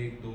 1, 2,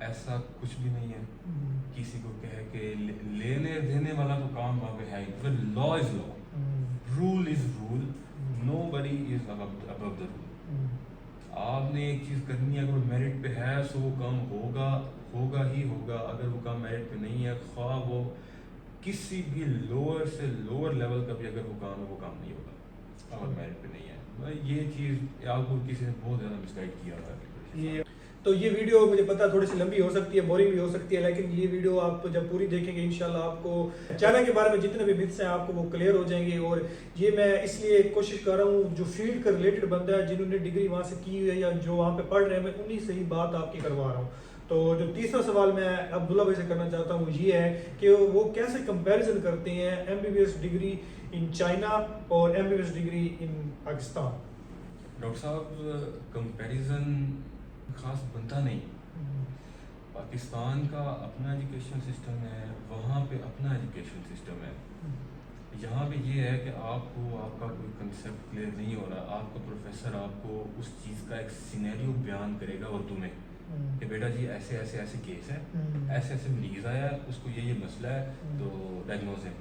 ایسا کچھ بھی نہیں ہے. کسی کو کہے کہ لینے دینے والا تو کام وہاں پہ ہے ہی. لا از لا, role is role, know body is Abu the role. آپ نے ایک چیز کرنی ہے, اگر وہ میرٹ پہ ہے سو وہ کام ہوگا ہی ہوگا. اگر وہ کام میرٹ پہ نہیں ہے, خواہ وہ کسی بھی لوور سے لوور لیول کا بھی اگر وہ کام ہے, وہ کام نہیں ہوگا اگر میرٹ پہ نہیں ہے. یہ چیز آپ کو کسی نے بہت زیادہ مس گائڈ کیا ہوا ہے. تو یہ ویڈیو مجھے پتا تھوڑی سی لمبی ہو سکتی ہے, بورنگ بھی ہو سکتی ہے, لیکن یہ ویڈیو آپ جب پوری دیکھیں گے انشاءاللہ آپ کو چائنا کے بارے میں جتنے بھی متس ہیں آپ کو وہ کلیئر ہو جائیں گے. اور یہ میں اس لیے کوشش کر رہا ہوں, جو فیلڈ کا ریلیٹڈ بندہ ہے, جنہوں نے ڈگری وہاں سے کی ہے یا جو وہاں پہ پڑھ رہے ہیں, میں انہی سے ہی بات آپ کی کروا رہا ہوں. تو جو تیسرا سوال میں عبداللہ بھائی سے کرنا چاہتا ہوں یہ ہے کہ وہ کیسے کمپیریزن کرتے ہیں MBBS ڈگری ان چائنا اور MBBS degree in Pakistan. Doctor صاحب, کمپیریزن خاص بنتا نہیں. پاکستان کا اپنا ایجوکیشن سسٹم ہے, وہاں پہ اپنا ایجوکیشن سسٹم ہے. یہاں پہ یہ ہے کہ آپ کو آپ کا کوئی کنسیپٹ کلیئر نہیں ہو رہا, آپ کا پروفیسر آپ کو اس چیز کا ایک سینیریو بیان کرے گا اردو میں کہ بیٹا جی ایسے ایسے ایسے کیس ہے, ایسے ایسے مریض آیا ہے, اس کو یہ مسئلہ ہے, تو ڈائگنوز ہے.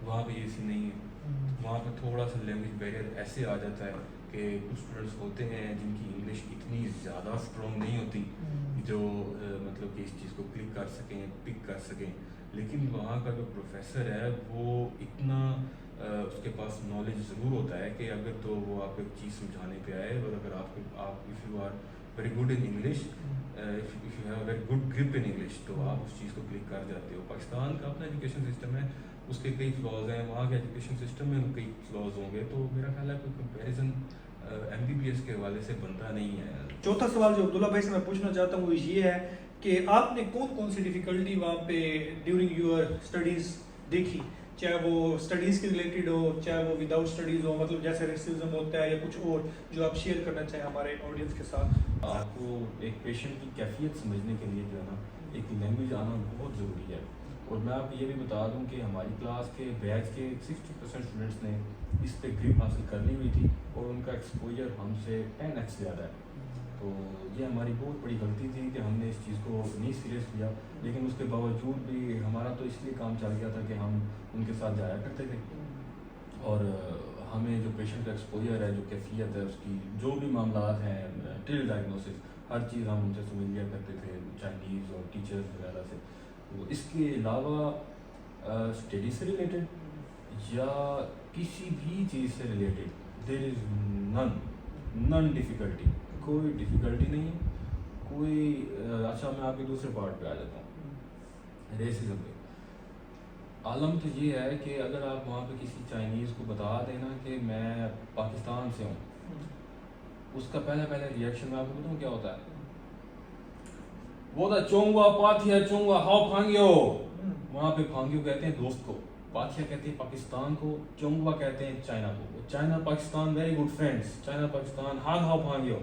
وہاں پہ یہ سی نہیں ہے. وہاں پہ تھوڑا سا لینگویج بیریئر ایسے آ جاتا ہے کہ کچھ اسٹوڈنٹس ہوتے ہیں جن کی انگلش اتنی زیادہ اسٹرانگ نہیں ہوتی جو مطلب کہ اس چیز کو کلک کر سکیں, پک کر سکیں. لیکن وہاں کا جو پروفیسر ہے وہ اتنا اس کے پاس نالج ضرور ہوتا ہے کہ اگر تو وہ آپ کو ایک چیز سمجھانے پہ آئے, اور اگر آپ if you are very good in English, if you have very good grip in English, تو آپ اس چیز کو کلک کر جاتے ہو. پاکستان کا اپنا ایجوکیشن سسٹم ہے, اس کے کئی فلاز ہیں, وہاں کے ایجوکیشن سسٹم میں کئی فلاز ہوں گے. تو میرا خیال ہے کوئی کمپیریزن MBBS کے حوالے سے بنتا نہیں ہے. چوتھا سوال جو عبداللہ بھائی سے میں پوچھنا چاہتا ہوں وہ یہ ہے کہ آپ نے کون سی ڈیفیکلٹی وہاں پہ ڈیورنگ یور اسٹڈیز دیکھی, چاہے وہ اسٹڈیز کے ریلیٹڈ ہو, چاہے وہ وداؤٹ اسٹڈیز ہو, مطلب جیسے ریسزم ہوتا ہے یا کچھ اور, جو آپ شیئر کرنا چاہیں ہمارے آڈینس کے ساتھ. آپ کو ایک پیشنٹ کی کیفیت سمجھنے کے لیے جو ہے نا ایک لینگویج آنا بہت ضروری ہے. اور میں آپ کو یہ بھی بتا دوں کہ ہماری کلاس کے بیچ کے 60% اسٹوڈنٹس نے اس پہ گرپ حاصل کر لی ہوئی تھی, اور ان کا ایکسپوجر ہم سے 10x زیادہ ہے. تو یہ ہماری بہت بڑی غلطی تھی کہ ہم نے اس چیز کو نہیں سیریس لیا. لیکن اس کے باوجود بھی ہمارا تو اس لیے کام چل گیا تھا کہ ہم ان کے ساتھ جایا کرتے تھے, اور ہمیں جو پیشنٹ کا ایکسپوجر ہے, جو کیفیت ہے اس کی, جو بھی معاملات ہیں, ٹل ڈائگنوسس, ہر چیز ہم ان سے سمجھ لیا کرتے تھے, چائنیز اور ٹیچرز وغیرہ سے. تو اس کے علاوہ اسٹڈی سے ریلیٹڈ یا کسی بھی چیز سے ریلیٹڈ دیر از نن ڈیفیکلٹی, کوئی ڈیفیکلٹی نہیں ہے کوئی. اچھا میں آپ کے دوسرے پارٹ پہ آ جاتا ہوں, ریسزم پہ. عالم تو یہ ہے کہ اگر آپ وہاں پہ کسی چائنیز کو بتا دیں نا کہ میں پاکستان سے ہوں, اس کا پہلا ریئیکشن میں آپ کو بتاؤں کیا ہوتا ہے, وہ تھا چونگوا پاتھیا چونگوا ہاؤ پھانگیو. وہاں پہ پھانگیو کہتے ہیں دوست کو, پاتھیا کہتے ہیں پاکستان کو, چونگوا کہتے ہیں چائنا کو. China Pakistan very good friends, China Pakistan ہاؤ ہاؤ پھانگیو,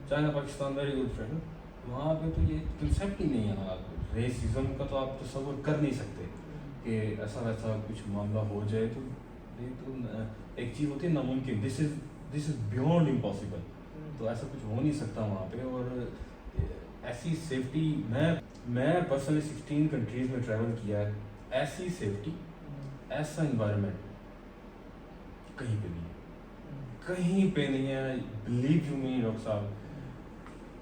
China Pakistan very good friend. وہاں پہ تو یہ کنسیپٹ ہی نہیں ہے نا. ریسزم کا تو آپ تصور کر نہیں سکتے کہ ایسا ویسا کچھ معاملہ ہو جائے. تو یہ تو ایک چیز ہوتی ہے ناممکن, دس از بیونڈ امپاسبل. تو ایسا کچھ ہو نہیں سکتا وہاں پہ. اور ایسی سیفٹی, میں پرسنلی 16 کنٹریز میں ٹریول کیا ہے, ایسی سیفٹی, ایسا انوائرمنٹ کہیں پہ نہیں ہے, کہیں پہ نہیں ہے. بلیو یو می ڈاکٹر صاحب,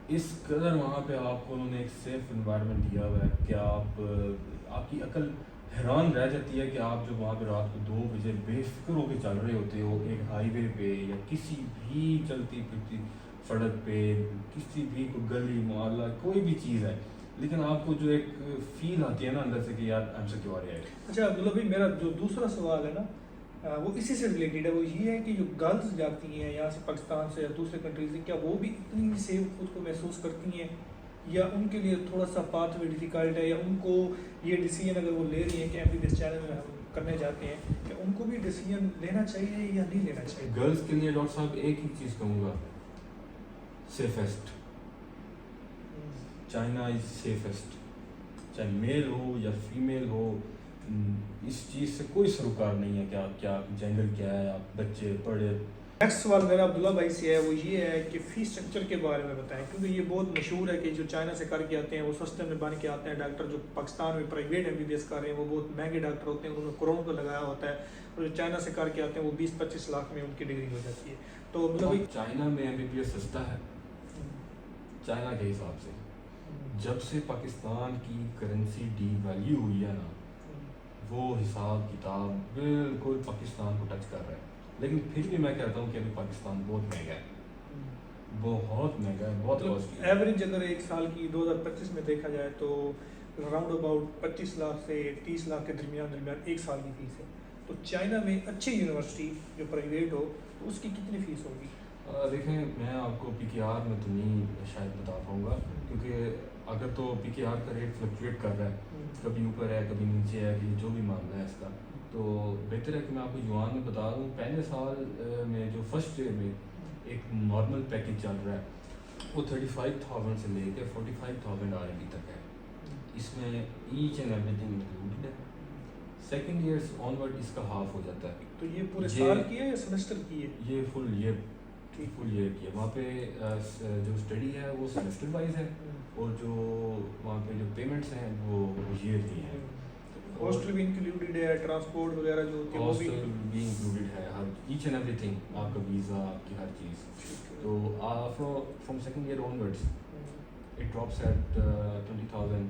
اس قدر وہاں پہ آپ کو انہوں نے ایک سیف انوائرمنٹ دیا ہوا ہے کہ آپ کی عقل حیران رہ جاتی ہے کہ آپ جب وہاں پہ رات کو 2 بجے بے فکر ہو کے چل رہے ہوتے ہو ایک ہائی وے پہ یا کسی بھی چلتی پھرتی سڑک پہ, کسی بھی کوئی گلی محلہ کوئی بھی چیز ہے, لیکن آپ کو جو ایک فیل آتی ہے نا اندر سے کہ یار ہم سے کیوں آ رہا ہے. اچھا عبداللہ بھائی, میرا جو دوسرا سوال ہے نا وہ اسی سے ریلیٹڈ ہے. وہ یہ ہے کہ جو گرلز جاتی ہیں یہاں سے پاکستان سے یا دوسرے کنٹریز سے, کیا وہ بھی اتنی سیف خود کو محسوس کرتی ہیں, یا ان کے لیے تھوڑا سا پاتھ وے ڈیفیکلٹ ہے, یا ان کو یہ ڈیسیجن اگر وہ لے رہی ہیں کہ MBBS چینل میں ہم کرنے جاتے ہیں, کہ ان کو بھی ڈیسیجن لینا چاہیے یا نہیں لینا چاہیے؟ گرلس کے لیے ڈاکٹر صاحب ایک ہی چیز کہوں گا, سیفسٹ. چائنا از سیفسٹ, چاہے میل ہو یا فیمیل ہو, اس چیز سے کوئی سروکار نہیں ہے کہ آپ کیا جینڈر کیا ہے, آپ بچے پڑھے نیکسٹ سوال میرا عبداللہ بھائی سے ہے، وہ یہ ہے کہ فیس اسٹرکچر کے بارے میں بتائیں، کیونکہ یہ بہت مشہور ہے کہ جو چائنا سے کر کے آتے ہیں وہ سستے میں بن کے آتے ہیں ڈاکٹر، جو پاکستان میں پرائیویٹ MBBS کر رہے ہیں وہ بہت مہنگے ڈاکٹر ہوتے ہیں، انہوں نے کروڑوں کا لگایا ہوتا ہے، اور جو چائنا سے کر کے آتے ہیں وہ 20-25 لاکھ میں ان کی ڈگری ہو جاتی ہے. تو مطلب چائنا میں MBBS سستا ہے چائنا کے حساب سے. جب سے پاکستان کی کرنسی ڈی ویلیو ہوئی ہے نا، وہ حساب کتاب بالکل پاکستان کو ٹچ کر رہا ہے. لیکن پھر بھی میں کہتا ہوں کہ ابھی پاکستان بہت مہنگا ہے، بہت مہنگا ہے، بہت کاسٹلی ہے. ایوریج اگر ایک سال کی 2025 میں دیکھا جائے تو راؤنڈ اباؤٹ 25 لاکھ سے 30 لاکھ کے درمیان ایک سال کی فیس ہے. تو چائنا میں اچھی یونیورسٹی جو پرائیویٹ ہو تو اس کی کتنی فیس ہوگی؟ دیکھیں میں آپ کو PKR میں تو نہیں شاید بتا پاؤں گا، کیونکہ اگر تو PKR کا ریٹ فلکچویٹ کر رہا ہے، کبھی اوپر ہے کبھی نیچے ہے، کہ جو بھی معاملہ ہے اس کا، تو بہتر ہے کہ میں آپ کو یوان میں بتا دوں. پہلے سال میں جو فرسٹ ایئر میں ایک نارمل پیکیج چل رہا ہے وہ 35,000 سے لے کے 45,000 RMB تک ہے. اس میں each and every thing included ہے. سیکنڈ ایئر سے آن ورڈ اس کا ہاف ہو جاتا ہے. تو یہ پورے سال کی ہے یا سیمسٹر کی ہے؟ یہ فل ایئر کی ہے. وہاں پہ جو اسٹڈی ہے وہ سیمسٹر وائز ہے، اور جو وہاں پہ جو پیمنٹس ہیں وہ ایئر کی ہیں. ہاسٹل بھی انکلوڈیڈ ہے، ٹرانسپورٹ وغیرہ جو ہوتی ہے وہ بھی انکلوڈیڈ ہے، ہر ایچ اینڈ ایوری تھنگ، آپ کا ویزا، آپ کی ہر چیز. تو from second year onwards it drops at 20,000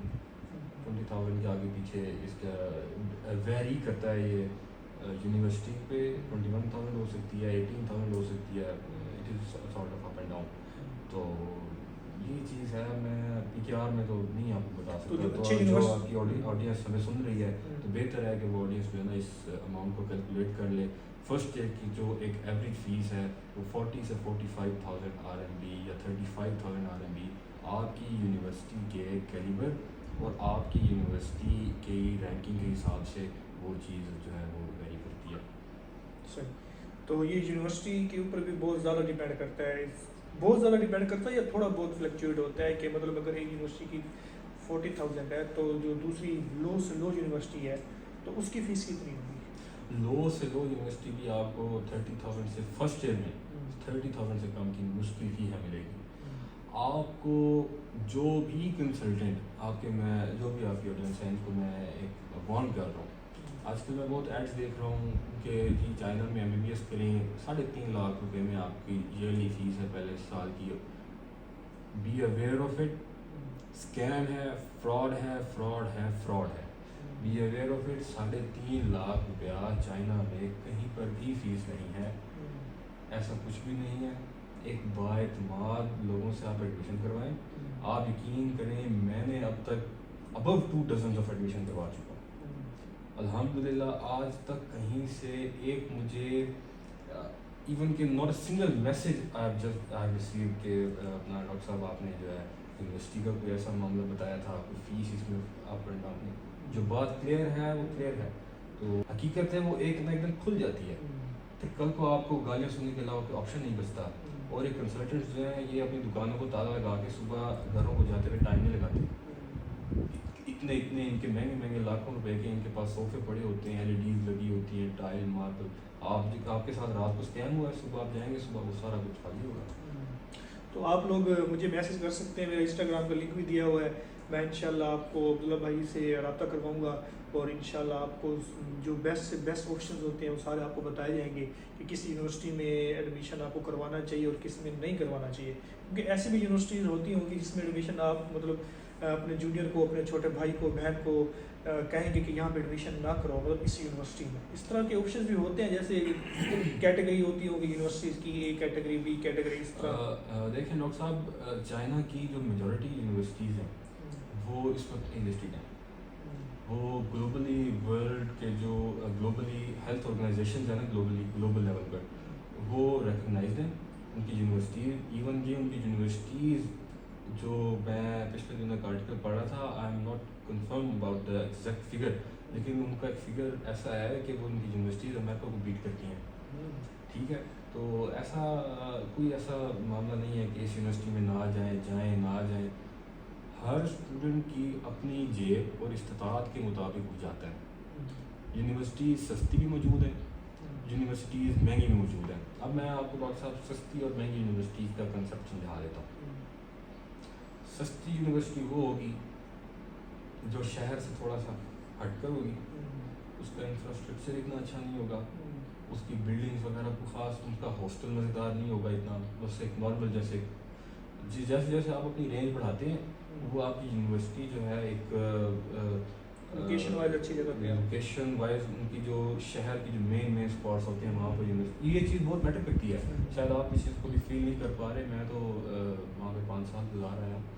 کے آگے پیچھے اس کا ویری کرتا ہے. یہ یونیورسٹی پہ 21,000 ہو سکتی ہے، 18,000 ہو سکتی ہے. It is sort of up and down. تو یہ چیز ہے. میں PKR میں تو نہیں آپ کو بتا سکتا. تو جو آپ کی آڈینس ہمیں سن رہی ہے تو بہتر ہے کہ وہ آڈینس جو ہے نا اس اماؤنٹ کو کیلکولیٹ کر لے. فرسٹ ایئر کی جو ایک ایوریج فیس ہے وہ 40 سے 45,000 RMB یا 35,000 RMB آپ کی یونیورسٹی کے کیلیبر اور آپ کی یونیورسٹی کی رینکنگ کے حساب سے وہ چیز جو ہے وہ ویری کرتی ہے. صحیح. تو یہ یونیورسٹی کے اوپر بھی بہت زیادہ ڈیپینڈ کرتا ہے، بہت زیادہ ڈیپینڈ کرتا ہے یا تھوڑا بہت فلکچویٹ ہوتا ہے؟ کہ مطلب اگر ایک یونیورسٹی کی 40,000 ہے تو جو دوسری لو سے لو یونیورسٹی ہے تو اس کی فیس کتنی ہوگی؟ لو سے لو یونیورسٹی بھی آپ کو 30,000 سے فرسٹ ایئر میں 30,000 سے کم کی مشکل فی ہے ملے گی. آپ کو جو بھی کنسلٹنٹ آپ کے، میں جو بھی آپ کی آڈینس ہے ان کو میں ایک وارن کر رہا ہوں. آج کل میں بہت ایڈس دیکھ رہا ہوں کہ جی چائنا میں MBBS کریں 3.5 لاکھ روپے میں آپ کی ایئرلی فیس ہے پہلے سال کی. Be aware of it. Scheme ہے، فراڈ ہے، فراڈ ہے، فراڈ ہے. Be aware of it. 3.5 lakh روپیہ چائنا میں کہیں پر بھی فیس نہیں ہے، ایسا کچھ بھی نہیں ہے. ایک بااعتماد لوگوں سے آپ ایڈمیشن کروائیں. آپ یقین کریں میں نے اب تک ابو 2 ڈزنز آف ایڈمیشن کروا چکا ہوں الحمدللہ. آج تک کہیں سے ایک مجھے ایون کہ not a single message I have received کہ اپنا ڈاکٹر صاحب آپ نے جو ہے یونیورسٹی کا کوئی ایسا معاملہ بتایا تھا، کوئی فیس اس میں آپ اینڈ ڈاؤن نہیں. جو بات کلیئر ہے وہ کلیئر ہے. تو حقیقت ہے وہ ایک نہ ایک دن کھل جاتی ہے. پھر کل کو آپ کو گالیاں سننے کے علاوہ کوئی آپشن نہیں بچتا. اور یہ کنسلٹنٹس جو ہیں یہ اپنی دکانوں کو تالا لگا کے صبح گھروں کو جاتے ہوئے ٹائم نہیں لگاتے. اتنے ان کے مہنگے لاکھوں روپے کے ان کے پاس صوفے پڑے ہوتے ہیں، LEDs لگی ہوتی ہیں، ٹائل ماربل. آپ کے ساتھ رات کو اسکیم ہوا ہے، صبح آپ جائیں گے صبح وہ سارا کچھ خالی ہوگا. تو آپ لوگ مجھے میسیج کر سکتے ہیں، میرا انسٹاگرام کا لنک بھی دیا ہوا ہے. میں انشاءاللہ آپ کو عبداللہ بھائی سے رابطہ کرواؤں گا اور انشاءاللہ آپ کو جو بیسٹ سے بیسٹ آپشنز ہوتے ہیں وہ سارے آپ کو بتائے جائیں گے کہ کس یونیورسٹی میں ایڈمیشن آپ کو کروانا چاہیے اور کس میں نہیں کروانا چاہیے. کیونکہ ایسی بھی یونیورسٹیز ہوتی ہوں گی جس میں ایڈمیشن آپ مطلب اپنے جونیئر کو، اپنے چھوٹے بھائی کو، بہن کو کہیں گے کہ یہاں پہ ایڈمیشن نہ کرو مطلب اس یونیورسٹی میں. اس طرح کے آپشنز بھی ہوتے ہیں، جیسے کیٹیگری ہوتی ہوگی یونیورسٹیز کی، اے کیٹیگری، بی کیٹیگری، اس طرح. دیکھیں ڈاکٹر صاحب، چائنا کی جو میجورٹی یونیورسٹیز ہیں وہ اس وقت انلسٹڈ ہیں. وہ گلوبلی ورلڈ کے جو گلوبلی ہیلتھ آرگنائزیشنز ہیں نا، گلوبل لیول پر وہ ریکگنائزڈ ہیں ان کی یونیورسٹیز. ایون کہ ان کی یونیورسٹیز جو میں پچھلے دنوں کا آرٹیکل پڑھ رہا تھا، I am not confirm about the exact figure, لیکن ان کا ایک فگر ایسا ہے کہ وہ ان کی یونیورسٹیز امریکہ کو بیٹ کرتی ہیں. ٹھیک ہے. تو ایسا کوئی ایسا معاملہ نہیں ہے کہ اس یونیورسٹی میں نہ جائیں نہ جائیں. ہر اسٹوڈنٹ کی اپنی جیب اور استطاعت کے مطابق وہ جاتا ہے. یونیورسٹی سستی بھی موجود ہے یونیورسٹیز مہنگی میں موجود ہیں. اب میں آپ کو ڈاکٹر صاحب سستی اور مہنگی یونیورسٹیز کا کنسیپٹ سمجھا دیتا ہوں. سستی یونیورسٹی وہ ہوگی جو شہر سے تھوڑا سا ہٹ کر ہوگی, اس کا انفراسٹرکچر اتنا اچھا نہیں ہوگا, اس کی بلڈنگس وغیرہ کو خاص, ان کا ہاسٹل مزیدار نہیں ہوگا اتنا, بس ایک نارمل جیسے جیسے جیسے آپ اپنی رینج بڑھاتے ہیں وہ آپ کی یونیورسٹی جو ہے ایک لوکیشن وائز اچھی جگہ پہ, لوکیشن وائز ان کی جو شہر کی جو مین اسپاٹس ہوتے ہیں وہاں پر یونیورسٹی, یہ چیز بہت میٹر کرتی ہے. شاید آپ اس چیز کو بھی فیل نہیں کر پا رہے, میں تو وہاں پہ 5 سال گزار رہا ہوں.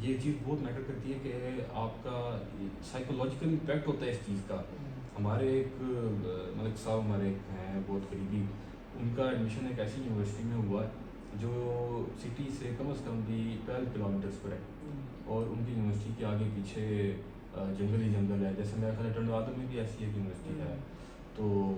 یہ چیز بہت میٹر کرتی ہے کہ آپ کا سائیکولوجیکل امپیکٹ ہوتا ہے اس چیز کا. ہمارے ایک ملک صاحب ہمارے ایک ہیں بہت قریبی, ان کا ایڈمیشن ایک ایسی یونیورسٹی میں ہوا جو سٹی سے کم از کم بھی 12 کلومیٹرس پر ہے, اور ان کی یونیورسٹی کے آگے پیچھے جنگل ہی جنگل ہے. جیسے میرا خیال ہے ٹنڈوادر میں بھی ایسی ایک یونیورسٹی ہے, تو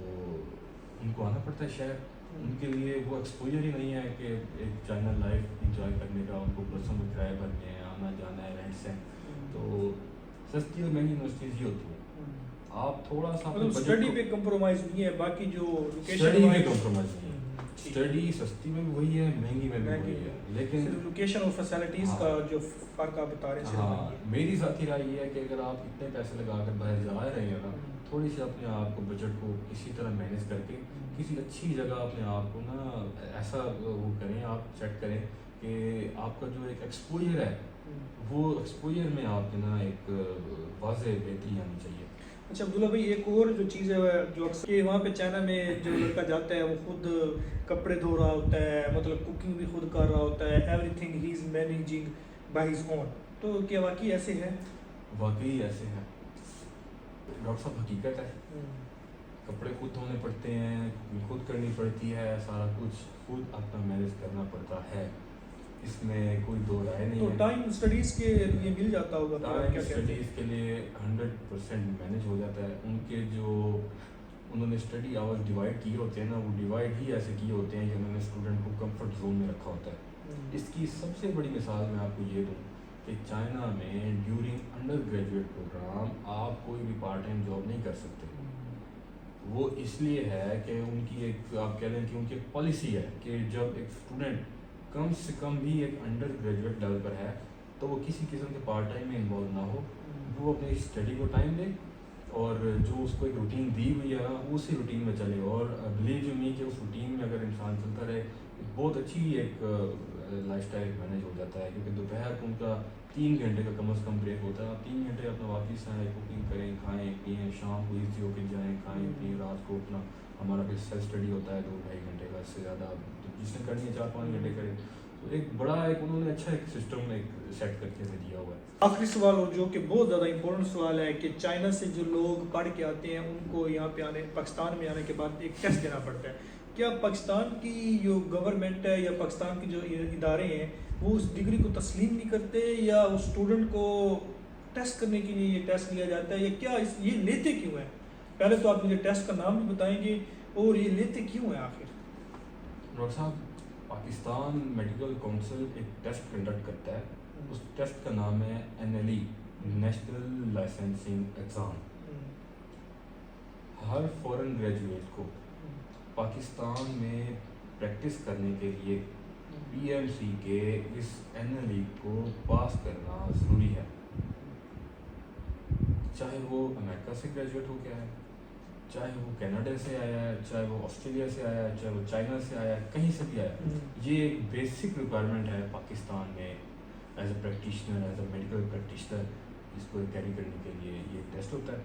ان کو آنا پڑتا ہے شہر. ان کے لیے وہ ایکسپوجر ہی نہیں ہے کہ ایک چائنا لائف انجوائے کرنے کا, ان کو بسوں میں کرایہ بھرنے ہیں, آنا جانا ہے, رینٹس ہیں. تو سستی اور مہنگی یونیورسٹیز ہی ہوتی ہیں. آپ تھوڑا سا اسٹڈی پہ کمپرومائز نہیں ہے, باقی جو اسٹڈی میں کمپرومائز نہیں ہے. اسٹڈی سستی میں بھی وہی ہے, مہنگی میں بھی وہی ہے, لیکن لوکیشن اور فیسلٹیز کا جو فرق آپ بتا رہے ہیں. ہاں, میری ذاتی رائے یہ ہے کہ اگر آپ اتنے پیسے لگا کر باہر جا رہے ہیں نا, تھوڑی سی اپنے آپ کو بجٹ کو کسی طرح مینیج کر کے کسی اچھی جگہ اپنے آپ کو نا ایسا وہ کریں, آپ سیٹ کریں کہ آپ کا جو ایک ایکسپوجر ہے وہ ایکسپوجر میں آپ کے نا ایک واضح بہتری آنی چاہیے. اچھا عبداللہ بھائی, ایک اور جو چیز ہے جو اکثر کہ وہاں پہ چائنا میں جو لڑکا جاتا ہے وہ خود کپڑے دھو رہا ہوتا ہے, مطلب کوکنگ بھی خود کر رہا ہوتا ہے, every thing he is managing by his own. تو کیا واقعی ایسے ہے؟ واقعی ایسے ہے ڈاکٹر صاحب, حقیقت ہے. کپڑے خود دھونے پڑتے ہیں, خود کرنی پڑتی ہے, سارا کچھ خود اپنا مینیج کرنا پڑتا ہے, اس میں کوئی دو رائے نہیں تو ہے. ٹائم اسٹڈیز کے لیے مل جاتا ہوگا؟ ٹائم اسٹڈیز کے لیے 100% مینیج ہو جاتا ہے. ان کے جو انہوں نے اسٹڈی آورز ڈیوائڈ کیے ہوتے ہیں نا, وہ ڈیوائڈ ہی ایسے کیے ہوتے ہیں کہ انہوں نے اسٹوڈنٹ کو کمفرٹ زون میں رکھا ہوتا ہے. اس کی سب سے بڑی مثال میں آپ کو یہ دوں کہ چائنا میں ڈیورنگ انڈر گریجویٹ پروگرام آپ کوئی بھی پارٹ ٹائم جاب نہیں کر سکتے. وہ اس لیے ہے کہ ان کی ایک آپ کہہ لیں کہ ان کی ایک پالیسی ہے کہ جب ایک اسٹوڈنٹ کم سے کم بھی ایک انڈر گریجویٹ لیول پر ہے تو وہ کسی قسم کے پارٹ ٹائم میں انوالو نہ ہو, وہ اپنی اسٹڈی کو ٹائم دے, اور جو اس کو ایک روٹین دی ہوئی ہے نا اسی روٹین میں چلے. اور بلیو یو می کہ اس روٹین میں اگر انسان چلتا رہے, بہت اچھی ایک لائف اسٹائل مینیج ہو جاتا ہے. کیونکہ دوپہر کو ان کا 3 گھنٹے کا کم از کم بریک ہوتا ہے. آپ 3 گھنٹے اپنا واپس آئیں, کوکنگ کریں, کھائیں پئیں, شام کو ایزی ہو کے جائیں, کھائیں پئیں, رات کو اپنا ہمارا پھر سیلف اسٹڈی ہوتا ہے 2-2.5 گھنٹے کا, اس سے زیادہ جس نے کرنی ہے 4-5 گھنٹے کریں. تو ایک بڑا ایک انہوں نے اچھا ایک سسٹم ایک سیٹ کر کے دیا ہوا ہے. آخری سوال, اور جو کہ بہت زیادہ امپورٹنٹ سوال ہے, کہ چائنا سے جو لوگ پڑھ کے آتے ہیں ان کو یہاں پہ آنے, پاکستان میں آنے کے بعد ایک ٹیسٹ دینا پڑتا ہے. کیا پاکستان کی جو گورنمنٹ ہے یا پاکستان کی جو ادارے ہیں وہ اس ڈگری کو تسلیم نہیں کرتے, یا اس اسٹوڈنٹ کو ٹیسٹ کرنے کے لیے یہ ٹیسٹ لیا جاتا ہے, یا کیا یہ لیتے کیوں ہیں؟ پہلے تو آپ مجھے ٹیسٹ کا نام بھی بتائیں گے, اور یہ لیتے کیوں ہیں آخر؟ ڈاکٹر صاحب, پاکستان میڈیکل کونسل ایک ٹیسٹ کنڈکٹ کرتا ہے. اس ٹیسٹ کا نام ہے NLE, نیشنل لائسنسنگ ایگزام. ہر فورن گریجویٹ کو پاکستان میں پریکٹس کرنے کے لیے PMC کے اس NLE کو پاس کرنا ضروری ہے. چاہے وہ امریکہ سے گریجویٹ ہو کے آیا ہے, چاہے وہ کینیڈا سے آیا ہے, چاہے وہ آسٹریلیا سے آیا ہے, چاہے وہ چائنا سے آیا ہے, کہیں سے بھی آیا ہے. یہ ایک بیسک ریکوائرمنٹ ہے پاکستان میں as a practitioner, as a medical practitioner. اس کو کیری کرنے کے لیے یہ ٹیسٹ ہوتا ہے.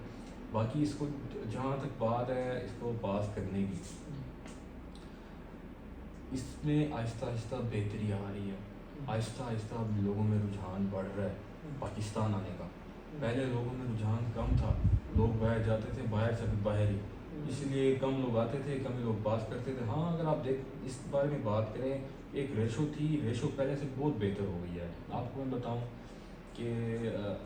باقی اس کو جہاں تک بات ہے اس کو پاس کرنے کی, اس میں آہستہ آہستہ بہتری آ رہی ہے. آہستہ آہستہ لوگوں میں رجحان بڑھ رہا ہے پاکستان آنے کا. پہلے لوگوں میں رجحان کم تھا, لوگ باہر جاتے تھے, باہر سے باہر ہی, اس لیے کم لوگ آتے تھے, کم لوگ پاس کرتے تھے. ہاں اگر آپ اس بارے میں بات کریں, ایک ریشو تھی, ریشو پہلے سے بہت بہتر ہو گئی ہے. آپ کو میں بتاؤں کہ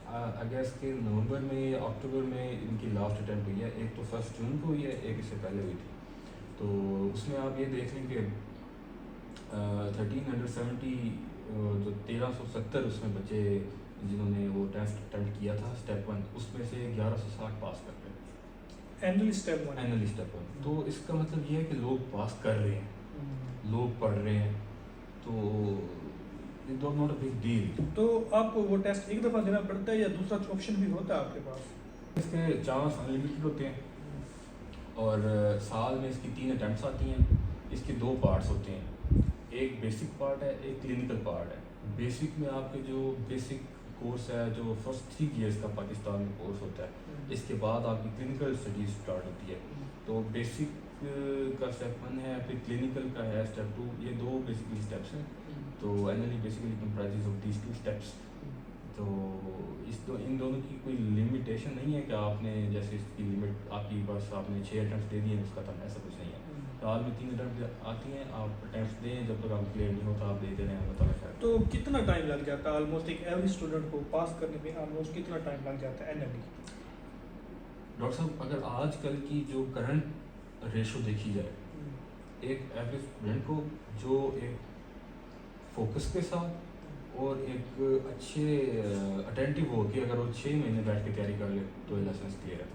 اگست کے نومبر میں یا اکتوبر میں ان کی لاسٹ اٹیمپٹ ہوئی ہے. ایک تو 1 جون کو ہوئی ہے, ایک اس سے پہلے ہوئی تھی. تو اس میں آپ یہ دیکھ لیں کہ 1370 جو 1370 اس میں بچے جنہوں نے وہ ٹیسٹ اٹیمپٹ کیا تھا اسٹیپ 1, اس میں سے 1160 پاس کر گئے. Step annual step 1. تو اس کا مطلب یہ ہے کہ لوگ پاس کر رہے ہیں, لوگ پڑھ رہے ہیں, تو it was not a big deal. تو آپ کو وہ ٹیسٹ ایک دفعہ دینا پڑتا ہے یا دوسرا آپشن بھی ہوتا ہے آپ کے پاس؟ اس کے چانس انلمیٹڈ ہوتے ہیں, اور سال میں اس کی 3 اٹیمپٹس آتی ہیں. اس کے 2 پارٹس ہوتے ہیں, ایک بیسک پارٹ ہے, ایک کلینکل پارٹ ہے. بیسک میں آپ کے جو بیسک کورس ہے, جو فرسٹ 3 ایئرس کا پاکستان میں کورس ہوتا ہے, اس کے بعد آپ کی کلینکل اسٹڈیز اسٹارٹ ہوتی ہے. تو بیسک کا اسٹیپ 1 ہے, پھر کلینکل کا ہے اسٹیپ 2. یہ 2 بیسکلی اسٹیپس ہیں. تو اینلی basically comprises of these 2 steps. تو ان دونوں کی کوئی لمیٹیشن نہیں ہے کہ آپ نے جیسے اس کی لمٹ آپ کی بس آپ نے 6 اٹیمپٹس دے دیے اس ختم, ایسا کچھ نہیں ہے. سال میں 3 اٹیمپٹ آتی ہیں, آپ اٹیمپٹس دیں, جب تک آپ کلیئر نہیں ہوتا آپ دیتے رہیں, اللہ تعالیٰ خیر. تو کتنا ٹائم لگ جاتا ہے آلموسٹ ایک ایوریج اسٹوڈنٹ کو پاس کرنے میں, آلموسٹ کتنا ٹائم لگ جاتا ہے اینلی؟ ڈاکٹر صاحب اگر آج کل کی جو کرنٹ ریشو دیکھی جائے, ایک ایوریج اسٹوڈنٹ کو جو ایک فوکس کے ساتھ اور ایک اچھے اٹینٹیو ہو کے اگر وہ 6 مہینے بیٹھ کے تیاری کر لے تو لائسنس کلیئر ہے.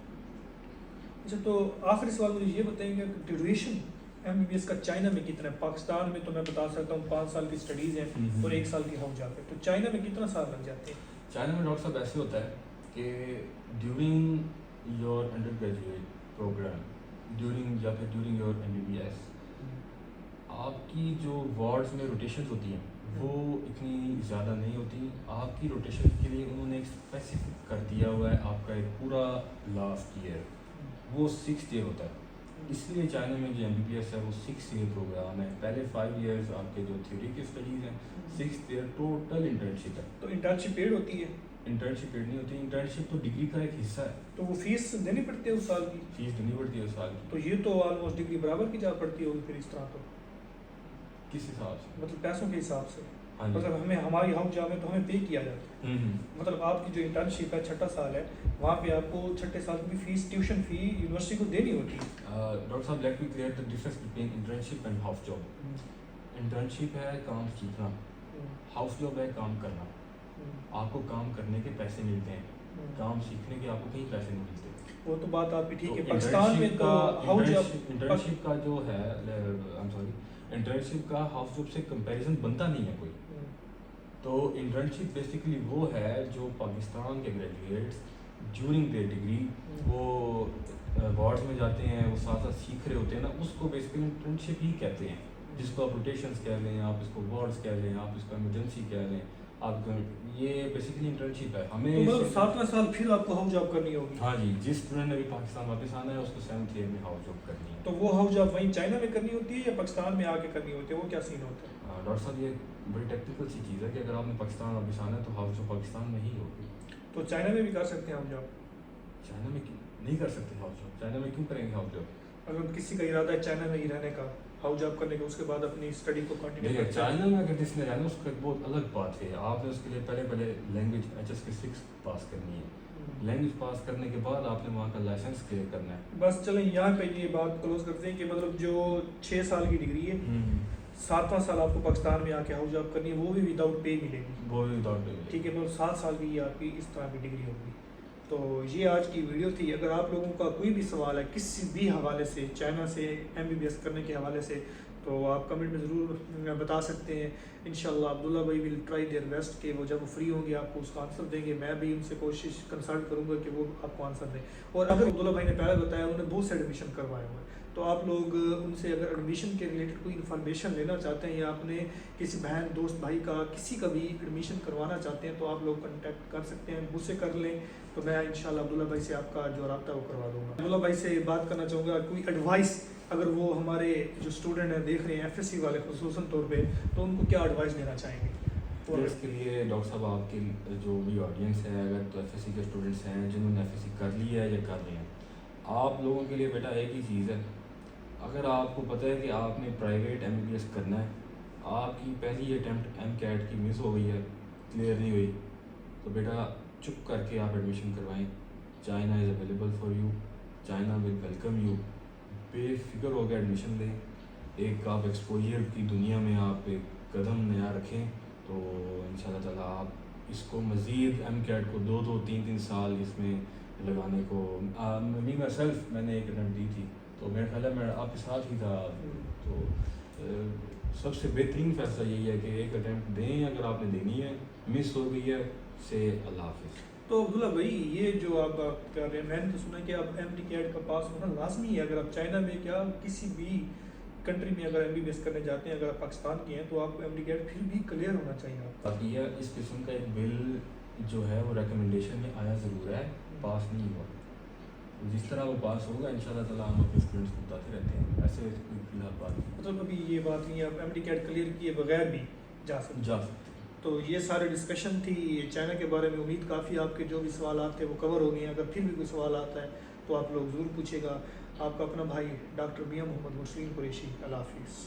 اچھا, تو آخری سوال مجھے یہ بتائیں گے کہ duration M B B S کا چائنا میں کتنا ہے؟ پاکستان میں تو میں بتا سکتا ہوں 5 سال کی اسٹڈیز ہیں اور 1 سال کی ہو جاتے ہیں, تو چائنا میں کتنا سال لگ جاتے ہیں؟ چائنا میں ڈاکٹر صاحب ایسے ہوتا ہے کہ during your undergraduate program, during your M B B S, آپ کی جو وارڈز میں روٹیشنز ہوتی ہیں وہ اتنی زیادہ نہیں ہوتی. آپ کی روٹیشن کے لیے انہوں نے ایک اسپیسیفک کر دیا ہوا ہے, آپ کا ایک پورا لاسٹ ایئر وہ 6 ایئر ہوتا ہے. اس لیے چائنا میں جو ایم بی بی ایس ہے وہ 6 ایئر پروگرام ہے. پہلے 5 ایئرز آپ کے جو تھیوری کی اسٹڈیز ہیں, 6 ایئر ٹوٹل انٹرنشپ ہے. تو انٹرنشپ پیڈ ہوتی ہے؟ انٹرنشپ پیڈ نہیں ہوتی, انٹرنشپ تو ڈگری کا ایک حصہ ہے. تو وہ فیس دینی پڑتی ہے اس سال کی؟ فیس دینی پڑتی ہے اس سال کی. تو یہ تو آلموسٹ ڈگری برابر کی جا پڑتی ہوگی پھر اس طرح. تو کس حساب سے؟ مطلب پیسوں کے حساب سے, ہاں جی, مطلب ہمیں ہماری ہاؤس جاب میں تو ہمیں پے کیا جاتا ہے. مطلب آپ کی جو انٹرنشپ ہے 6 سال ہے, وہاں پہ آپ کو 6 سال کی فیس, ٹیوشن فی یونیورسٹی کو دینی ہوتی ہے. ڈاکٹر صاحب let me clear the difference between internship and house job. Internship ہے کام سیکھنا, ہاؤس جاب ہے کام کرنا. آپ کو کام کرنے کے پیسے ملتے ہیں, کام سیکھنے کے آپ کو کہیں پیسے نہیں ملتے. وہ تو بات آپ کی ٹھیک ہے. پاکستان میں تو ہاؤس جاب, انٹرنشپ کا جو ہے انٹرنشپ کا ہاؤس جاب سے کمپیریزن بنتا نہیں ہے کوئی. تو انٹرنشپ بیسیکلی وہ ہے جو پاکستان کے گریجویٹس ڈیورنگ دیئر ڈگری وہ وارڈز میں جاتے ہیں, وہ ساتھ ساتھ سیکھ رہے ہوتے ہیں نا, اس کو بیسیکلی انٹرنشپ ہی کہتے ہیں. جس کو آپ روٹیشنس کہہ لیں, آپ اس کو وارڈز کہہ لیں, آپ اس کو ایمرجنسی کہہ لیں, آپ یہ بیسیکلی انٹرنشپ ہے. ہمیں 7واں سال پھر آپ کو ہاؤس جاب کرنی ہوگی. ہاں جی, جس اسٹوڈنٹ نے بھی پاکستان واپس آنا ہے اس کو 7th ایئر میں ہاؤس جاب کرنی ہے. تو وہ ہاؤس جاب وہیں چائنا میں کرنی ہوتی ہے یا پاکستان میں آ کے کرنی ہوتی ہے, وہ کیا سین ہوتا ہے؟ ڈاکٹر صاحب یہ بڑی ٹیکنیکل سی چیز ہے کہ اگر آپ نے پاکستان واپس آنا ہے تو ہاؤس جاب پاکستان میں ہی ہوگی. تو چائنا میں بھی کر سکتے ہیں ہاؤس جاب؟ چائنا میں نہیں کر سکتے ہاؤس جاب. چائنا میں کیوں کریں گے ہاؤس جاب؟ اگر کسی کا ارادہ ہے چائنا میں ہی رہنے کا, ہاؤس جاب کرنے کا, اس کے بعد اپنی اسٹڈی کو کنٹینیو دیکھیے چائنا میں اگر جس نے رہنا اس کا ایک بہت الگ بات ہے. آپ نے اس کے لیے پہلے لینگویج HSK کے 6 پاس کرنی ہے. لینگویج پاس کرنے کے بعد آپ نے وہاں کا لائسنس کلیئر کرنا ہے. بس چلیں یہاں پہ یہ بات کلوز کرتے ہیں کہ مطلب جو 6 سال کی ڈگری ہے, 7واں سال آپ کو پاکستان میں آ کے ہاؤس جاب کرنی ہے, وہ بھی وداؤٹ پے ملے گی. وہ بھی وداؤٹ پے. ٹھیک ہے, مطلب 7 سال کی آپ کی اس طرح کی ڈگری ہوگی. تو یہ آج کی ویڈیو تھی. اگر آپ لوگوں کا کوئی بھی سوال ہے کسی بھی حوالے سے, چائنا سے MBBS کرنے کے حوالے سے, تو آپ کمنٹ میں ضرور بتا سکتے ہیں. انشاءاللہ عبداللہ بھائی ول ٹرائی دیئر بیسٹ کہ وہ جب وہ فری ہوں گے آپ کو اس کا آنسر دیں گے. میں بھی ان سے کوشش کنسلٹ کروں گا کہ وہ آپ کو آنسر دیں. اور اگر عبداللہ بھائی نے پہلے بتایا انہوں نے بہت سے ایڈمیشن کروائے ہوئے ہیں, تو آپ لوگ ان سے اگر ایڈمیشن کے ریلیٹڈ کوئی انفارمیشن لینا چاہتے ہیں یا اپنے کسی بہن دوست بھائی کا کسی کا بھی ایڈمیشن کروانا چاہتے ہیں تو آپ لوگ کنٹیکٹ کر سکتے ہیں, مجھ سے کر لیں. تو میں انشاءاللہ عبداللہ بھائی سے آپ کا جو رابطہ وہ کروا دوں گا. عبداللہ بھائی سے بات کرنا چاہوں گا, کوئی ایڈوائس اگر وہ ہمارے جو اسٹوڈنٹ ہیں دیکھ رہے ہیں FSC والے خصوصاً طور پہ, تو ان کو کیا ایڈوائس دینا چاہیں گے؟ اور اس کے لیے ڈاکٹر صاحب آپ کی جو بھی آڈینس ہے, اگر تو FSC کے اسٹوڈنٹس ہیں جنہوں نے FSC کر لی ہے یا کر رہے ہیں, آپ لوگوں کے لیے بیٹا ایک ہی چیز ہے. اگر آپ کو پتہ ہے کہ آپ نے پرائیویٹ MBBS کرنا ہے, آپ کی پہلی اٹیمپٹ MCAT کی مس ہو گئی ہے, کلیئر نہیں ہوئی, تو بیٹا چپ کر کے آپ ایڈمیشن کروائیں. China is available for you, China will welcome you. بے فکر ہو کے ایڈمیشن لیں. آپ ایکسپوجر کی دنیا میں آپ ایک قدم نیا رکھیں, تو ان شاء اللہ تعالیٰ آپ اس کو مزید ایم کیٹ کو 2-3 سال اس میں لگانے کو میں نے ایک اٹیمپٹ دی تھی تو میرا خیال ہے میں آپ کے ساتھ ہی تھا. تو سب سے بہترین فیصلہ یہی ہے کہ ایک اٹیمپٹ دیں اگر آپ نے دینی ہے, مس ہو گئی ہے سے اللہ حافظ. تو عبداللہ بھائی یہ جو آپ بات کر رہے ہیں میں نے تو سنا کہ اب ایم ڈی کیٹ کا پاس ہونا لازمی ہے اگر آپ چائنا میں کیا کسی بھی کنٹری میں اگر ایم بی بی ایس کرنے جاتے ہیں, اگر آپ پاکستان کے ہیں تو آپ کو ایم ڈی کیٹ پھر بھی کلیئر ہونا چاہیے. آپ باقی یہ اس قسم کا ایک بل جو ہے وہ ریکمنڈیشن میں آیا ضرور ہے, پاس نہیں ہوا. جس طرح وہ پاس ہوگا ان شاء اللہ تعالیٰ ہم اپنے اسٹوڈنٹس کو بتاتے رہتے ہیں. ایسے کوئی فی الحال بات نہیں, مطلب ابھی یہ بات نہیں ہے, آپ ایم ڈی کیٹ کلیئر کیے بغیر بھی جا سکتے. تو یہ سارے ڈسکشن تھی چائنا کے بارے میں. امید کافی آپ کے جو بھی سوالات تھے وہ کور ہو گئے ہیں. اگر پھر بھی کوئی سوال آتا ہے تو آپ لوگ ضرور پوچھے گا. آپ کا اپنا بھائی ڈاکٹر میاں محمد مسلم قریشی. اللہ حافظ.